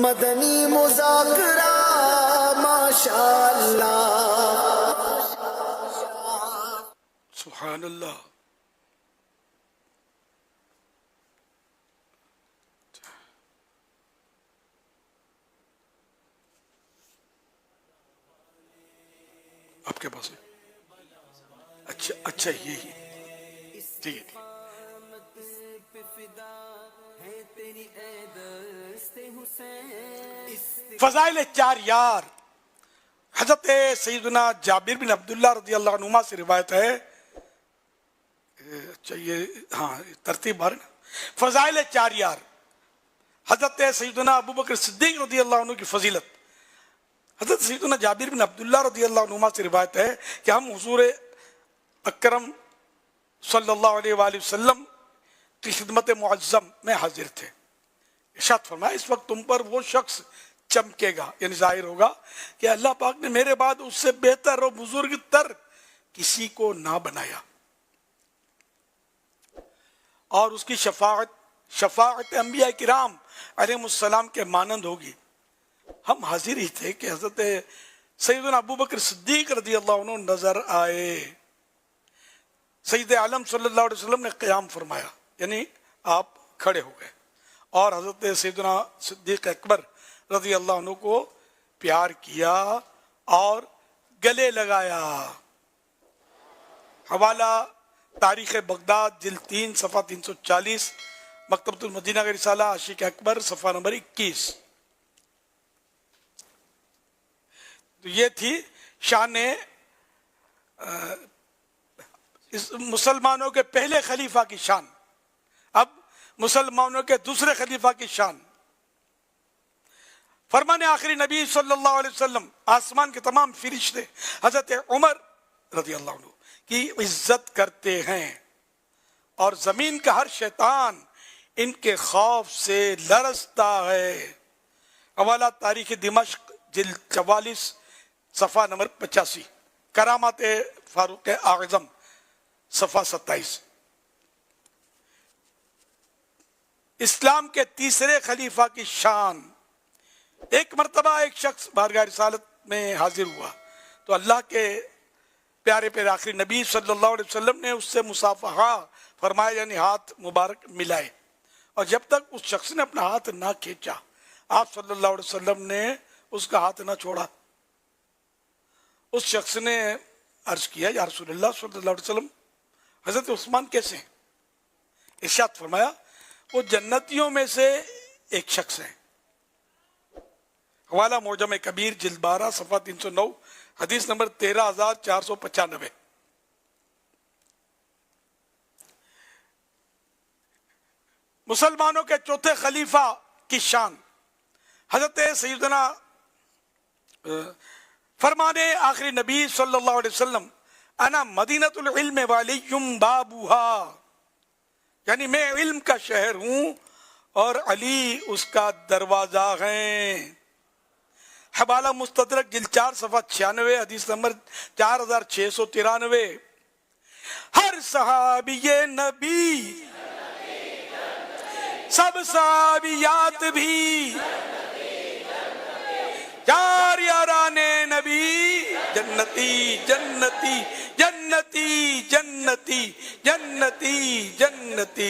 مدنی مذاکرہ ماشاءاللہ. سبحان اللہ. آپ کے پاس ہے؟ اچھا یہی ٹھیک ہے. فضائل 4 یار. حضرت سیدنا جابر بن عبداللہ رضی اللہ عنہما سے روایت ہے. اچھا یہ ہاں ترتیب بھر. فضائل 4 یار. حضرت سیدنا ابوبکر صدیق رضی اللہ عنہ کی فضیلت. حضرت سیدنا جابر بن عبداللہ رضی اللہ عنہما سے روایت ہے کہ ہم حضور اکرم صلی اللہ علیہ وآلہ وسلم کی خدمت معظم میں حاضر تھے. ارشاد فرمایا اس وقت تم پر وہ شخص چمکے گا، یعنی ظاہر ہوگا کہ اللہ پاک نے میرے بعد اس سے بہتر اور بزرگ تر کسی کو نہ بنایا، اور اس کی شفاعت انبیاء کرام علیہ السلام کے مانند ہوگی. ہم حاضر ہی تھے کہ حضرت سیدنا ابوبکر صدیق رضی اللہ عنہ نظر آئے. سید عالم صلی اللہ علیہ وسلم نے قیام فرمایا، یعنی آپ کھڑے ہو گئے، اور حضرت سیدنا صدیق اکبر رضی اللہ عنہ کو پیار کیا اور گلے لگایا. حوالہ تاریخ بغداد جلد 3 صفحہ 340، مکتبۃ المدینہ کا رسالہ عاشق اکبر صفحہ نمبر 21. تو یہ تھی شان مسلمانوں کے پہلے خلیفہ کی شان. اب مسلمانوں کے دوسرے خلیفہ کی شان. فرمان آخری نبی صلی اللہ علیہ وسلم آسمان کے تمام فرشتے حضرت عمر رضی اللہ عنہ کی عزت کرتے ہیں، اور زمین کا ہر شیطان ان کے خوف سے لرزتا ہے. حوالہ تاریخ دمشق جلد 44 صفحہ نمبر 85، کرامات فاروق اعظم صفحہ 27. اسلام کے تیسرے خلیفہ کی شان. ایک مرتبہ ایک شخص بارگاہ رسالت میں حاضر ہوا تو اللہ کے پیارے پیارے آخری نبی صلی اللہ علیہ وسلم نے اس سے مصافحہ فرمایا، یعنی ہاتھ مبارک ملائے، اور جب تک اس شخص نے اپنا ہاتھ نہ کھینچا آپ صلی اللہ علیہ وسلم نے اس کا ہاتھ نہ چھوڑا. اس شخص نے عرض کیا یا رسول اللہ صلی اللہ علیہ وسلم حضرت عثمان کیسے ہیں؟ ارشاد فرمایا وہ جنتیوں میں سے ایک شخص ہیں. حوالہ معجم کبیر جلد 12 صفحہ 309، حدیث نمبر 13495. مسلمانوں کے چوتھے خلیفہ کی شان. حضرت سیدنا فرمانے آخری نبی صلی اللہ علیہ وسلم انا مدینۃ العلم وعلی بابوہا، یعنی میں علم کا شہر ہوں اور علی اس کا دروازہ ہیں. حوالہ مستدرک جلد 4 صفحہ 96، حدیث نمبر 4693. ہر صحابی نبی سب صحابیات بھی، یار یاران نبی جنتی جنتی جنتی جنتی جنتی جنتی.